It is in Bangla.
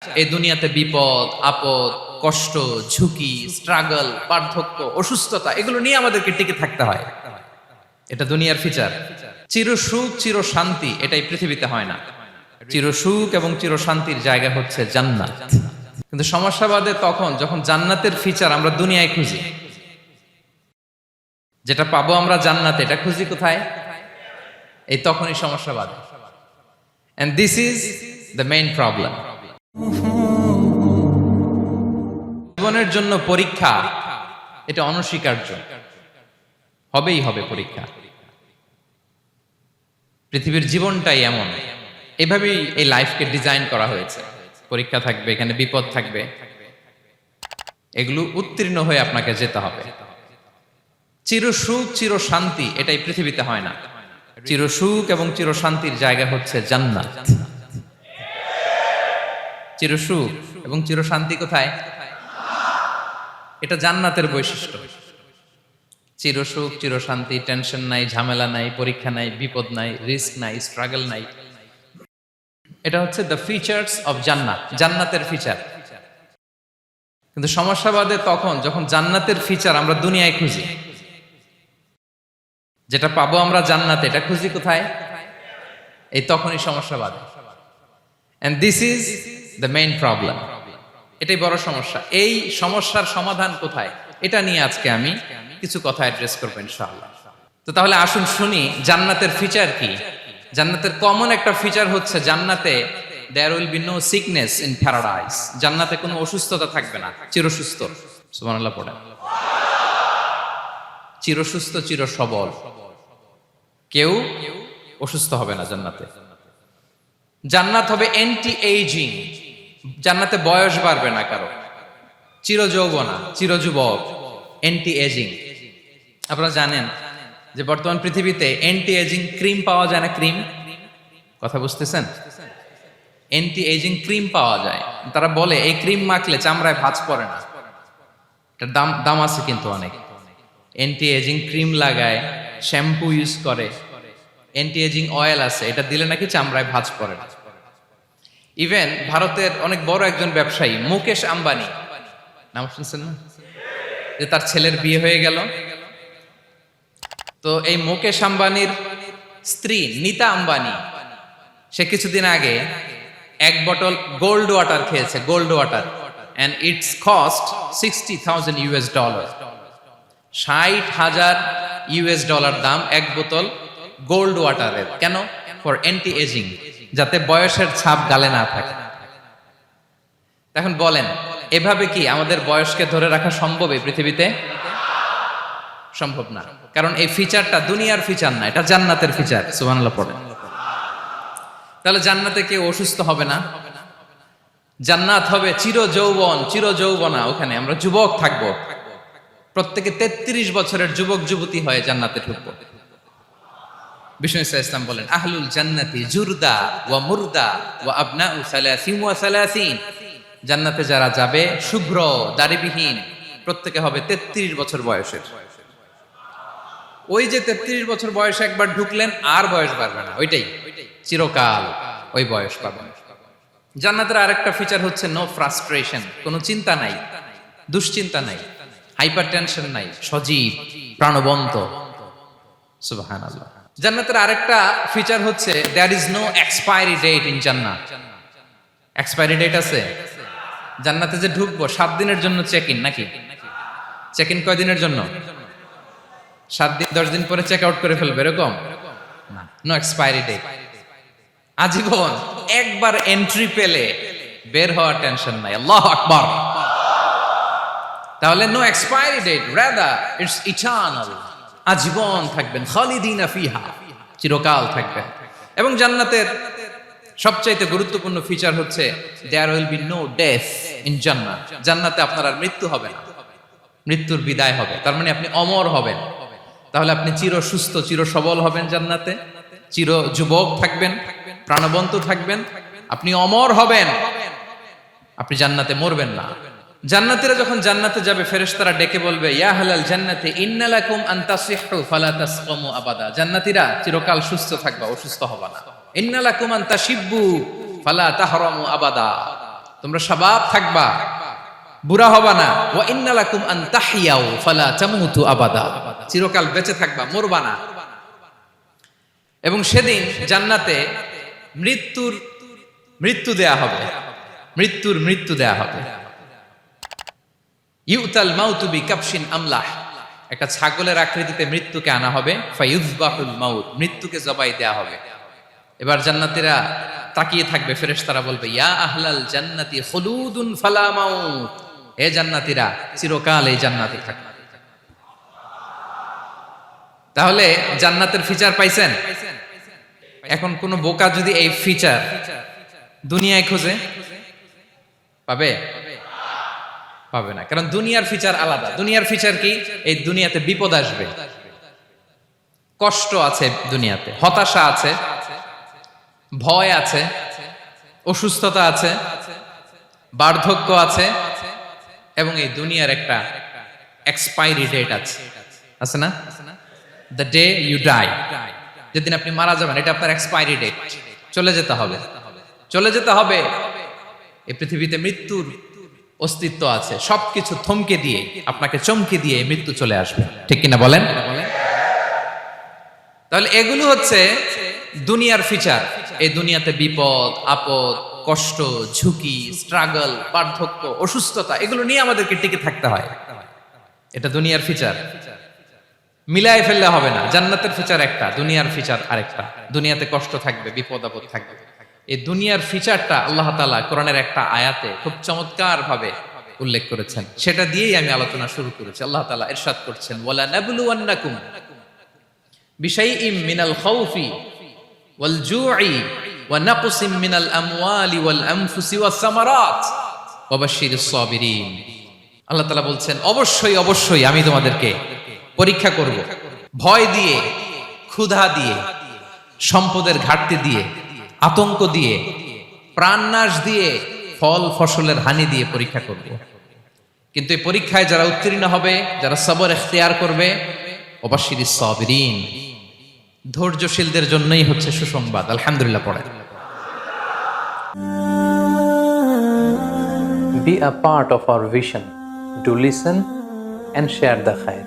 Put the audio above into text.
এই দুনিয়াতে বিপদ আপদ কষ্ট ঝুঁকি স্ট্রাগল বার্ধক্য অসুস্থতা এগুলো নিয়ে আমাদেরকে টিকে থাকতে হয়। এটা দুনিয়ার ফিচার। চির সুখ চির শান্তি এটাই পৃথিবীতে হয় না। চির সুখ এবং চির শান্তির জায়গা হচ্ছে জান্নাত। কিন্তু সমস্যা বাদে তখন যখন জান্নাতের ফিচার আমরা দুনিয়ায় খুঁজি, যেটা পাবো আমরা জান্নাতে এটা খুঁজি কোথায়? এই তখনই সমস্যা বাদে। And this is the main problem. জীবনের জন্য পরীক্ষা এটা অনস্বীকার্য, হবেই হবে পরীক্ষা। পৃথিবীর জীবনটাই এমন, এভাবেই এই লাইফকে ডিজাইন করা হয়েছে। পরীক্ষা থাকবে, এখানে বিপদ থাকবে, এগুলো উত্তীর্ণ হয়ে আপনাকে যেতে হবে। চির সুখ চির শান্তি এটাই পৃথিবীতে হয় না। চির সুখ এবং চির শান্তির জায়গা হচ্ছে জান্নাত। চির সুখ এবং চির শান্তি কোথায়? এটা জান্নাতের বৈশিষ্ট্য। চির সুখ চির শান্তি, টেনশন নাই, ঝামেলা নাই, পরীক্ষা নাই, বিপদ নাই, রিস্ক নাই, স্ট্রাগল নাই। এটা হচ্ছে দ্য ফিচার্স অফ জান্নাত, জান্নাতের ফিচার। কিন্তু সমস্যা বাদে তখন যখন জান্নাতের ফিচার আমরা দুনিয়ায় খুঁজি, যেটা পাবো আমরা জান্নাতে এটা খুঁজি কোথায়? এই তখনই সমস্যা বাদে। And this is the main problem. এটাই বড় সমস্যা। এই সমস্যার সমাধান কোথায়, এটা নিয়ে আজকে আমি কিছু কথা অ্যাড্রেস করবো ইনশাআল্লাহ। তো তাহলে আসুন শুনি জান্নাতের ফিচার কি। জান্নাতের কমন একটা ফিচার হচ্ছে জান্নাতে there will be no sickness in paradise. জান্নাতে কোনো অসুস্থতা থাকবে না, চিরসুস্থ। সুবহানাল্লাহ পড়েন। চিরসুস্থ চির সবল, কেউ অসুস্থ হবে না জান্নাতে। জান্নাত হবে অ্যান্টি এইজিং, জান্নাতে বয়স বাড়বে না কারো, চির যৌবনা, চির যুবক, অ্যান্টি এজিং। আপনারা জানেন যে বর্তমান পৃথিবীতে অ্যান্টি এজিং ক্রিম পাওয়া যায় না? ক্রিম, কথা বুঝতেছেন? অ্যান্টি এজিং ক্রিম পাওয়া যায়। তারা বলে এই ক্রিম মাখলে চামড়ায় ভাঁজ পড়ে না। এটার দাম আছে কিন্তু অনেক। অ্যান্টি এজিং ক্রিম লাগায়, শ্যাম্পু ইউজ করে, অ্যান্টি এজিং অয়েল আছে, এটা দিলে নাকি চামড়ায় ভাঁজ পড়ে না। ইভেন ভারতের অনেক বড় একজন ব্যবসায়ী মুকেশ আম্বানি, নাম শুনছেন না? যে তার ছেলের বিয়ে হয়ে গেল। তো এই মুকেশ আম্বানির স্ত্রী নীতা আম্বানি, সে কিছুদিন আগে এক বটল গোল্ড ওয়াটার খেয়েছে, gold water, and it's cost $60,000। $60,000 দাম এক বোতল গোল্ড ওয়াটারের। কেন? ফর অ্যান্টি এজিং, যাতে বয়সের ছাপ গালে না থাকে। এখন বলেন, এভাবে কি আমাদের বয়সকে ধরে রাখা সম্ভব এই পৃথিবীতে? সম্ভব না, কারণ এই ফিচারটা দুনিয়ার ফিচার না, এটা জান্নাতের ফিচার। সুবহানাল্লাহ পড়েন। তাহলে জান্নাতে কেউ অসুস্থ হবে না। জান্নাত হবে চির যৌবন চির যৌবনা, ওখানে আমরা যুবক থাকবো। প্রত্যেকে 33 বছরের যুবক যুবতী হয়ে জান্নাতে ঢুকবো। বিষ্ণু ইসলাম বলেন, আহলুল জান্নাতি জুরদা ওয়া মুরদা ওয়া আবনাউ সালাসিন ওয়া সালাসিন। জান্নাতে যারা যাবে শুভ্র দাড়িবিহীন, প্রত্যেকে হবে 33 বছর বয়সের। ওই যে 33 বছর বয়সে একবার ঢুকলেন আর বয়স বাড়বে না, ওইটাই চিরকাল ওই বয়স পাবেন। জান্নাতের আরেকটা ফিচার হচ্ছে নো ফ্রাস্ট্রেশন, কোনো চিন্তা নাই, দুশ্চিন্তা নাই, হাইপার টেনশন নাই, সজীব প্রাণবন্ত। সুবহানাল্লাহ। জান্নাতের আরেকটা ফিচার হচ্ছে there is no expiry date in জান্নাত। এক্সপায়ারি ডেট আছে? জান্নাতে যে ঢুকবো 7 দিনের জন্য চেক ইন, নাকি? চেক ইন কয় দিনের জন্য? 7 দিন, 10 দিন পরে চেক আউট করে ফেলবে, এরকম না। নো এক্সপায়ারি ডেট, আজীবন। একবার এন্ট্রি পেলে বের হওয়ার টেনশন নাই। আল্লাহু আকবার। তাহলে no expiry date, rather it's eternal, আজীবন থাকবেন, খালিদিনা ফিহা, চিরকাল থাকবেন। এবং জান্নাতের সবচাইতে গুরুত্বপূর্ণ ফিচার হচ্ছে there will be no death in জান্নাত। জান্নাতে আপনার আর মৃত্যু হবে না, মৃত্যুর বিদায় হবে। তার মানে আপনি অমর হবেন। তাহলে আপনি চির সুস্থ চির সবল হবেন জান্নাতে, চির যুবক থাকবেন, প্রাণবন্ত থাকবেন, আপনি অমর হবেন, আপনি জান্নাতে মরবেন না। জান্নাতীরা যখন জান্নাতে যাবে, ফেরেশতারা ডেকে বলবে, ইয়া আহলাল জান্নাতি ইন্না লাকুম আন তাসিহু ফালা তাসকামু আবাদা। জান্নাতীরা চিরকাল সুস্থ থাকবা, অসুস্থ হবা না। ইন্না লাকুম আন তাশিব্বু ফালা তাহরামু আবাদা। তোমরা শাবাব থাকবা, বুড়া হবা না। ওয়া ইন্না লাকুম আন তাহইয়াউ ফালা তামুতু আবাদা, চিরকাল বেঁচে থাকবা, মরবা না। এবং সেদিন জান্নাতে মৃত্যু দেয়া হবে, মৃত্যু দেয়া হবে। ইউতাল মাউতু বিকাবশিন আমলাহ, একটা ছাগলের আকৃতিতে মৃত্যুকে আনা হবে। ফায়ুযবাহুল মাউত, মৃত্যুকে জবাই দেয়া হবে। এবার জান্নাতীরা তাকিয়ে থাকবে, ফেরেশতারা বলবে ইয়া আহলাল জান্নাতি খুলুদুন ফালা মাউত, হে জান্নাতীরা চিরকাল এই জান্নাতে থাকবে। তাহলে জান্নাতের ফিচার পাইছেন? এখন কোন বোকা যদি এই ফিচার দুনিয়ায় খোঁজে পাবে? পাবে না, কারণ দুনিয়ার ফিচার আলাদা। দুনিয়ার ফিচার কি? এই দুনিয়াতে বিপদ আসবে, কষ্ট আছে দুনিয়াতে, হতাশা আছে, ভয় আছে, অসুস্থতা আছে, বার্ধক্য আছে, এবং এই দুনিয়ার একটা এক্সপায়ারি ডেট আছে না? দ্য ডে ইউ ডাই, যেদিন আপনি মারা যাবেন, এটা আপনার এক্সপায়ারি ডেট, চলে যেতে হবে, চলে যেতে হবে। এই পৃথিবীতে মৃত্যুর অস্তিত্ব আছে, সবকিছু থমকে দিয়ে, আপনাকে চমকে দিয়ে মৃত্যু চলে আসবে, ঠিক কিনা বলেন? তাহলে এগুলো হচ্ছে দুনিয়ার ফিচার। এই দুনিয়াতে বিপদ আপদ, কষ্ট, ঝুঁকি, স্ট্রাগল, বার্ধক্য, অসুস্থতা, এগুলো নিয়ে আমাদেরকে টিকে থাকতে হয়। এটা দুনিয়ার ফিচার, মিলায় ফেললে হবে না। জান্নাতের ফিচার একটা, দুনিয়ার ফিচার আরেকটা। দুনিয়াতে কষ্ট থাকবে, বিপদ আপদ থাকবে। এই দুনিয়ার ফিচারটা আল্লাহ তাআলা কোরআনের একটা আয়াতে খুব চমৎকার ভাবে উল্লেখ করেছেন, সেটা দিয়েই আমি আলোচনা শুরু করেছি। আল্লাহ তাআলা ইরশাদ করছেন ওয়ালা নাবলুওয়ান্নাকুম বিশাইইম মিনাল খাউফি ওয়াল জুই ওয়া নাকসিম মিনাল আমওয়ালি ওয়াল আনফুসি ওয়াস সামারাত ওয়া বাশশিরিস সাবিরিন। আল্লাহ তাআলা বলছেন অবশ্যই অবশ্যই আমি তোমাদেরকে পরীক্ষা করব, ভয় দিয়ে, ক্ষুধা দিয়ে, সম্পদের ঘাটতি দিয়ে, আতঙ্ক দিয়ে, প্রাণনাশ দিয়ে, ফল ফসলের হানি দিয়ে পরীক্ষা করব। কিন্তু এই পরীক্ষায় যারা উত্তীর্ণ হবে, যারা সবর ইখতিয়ার করবে, ওয়াবাশশিরিস সাবিরিন, ধৈর্যশীলদের জন্যই হচ্ছে সুসংবাদ। আলহামদুলিল্লাহ পড়ে। Be a part of our vision. Do listen and share the khair.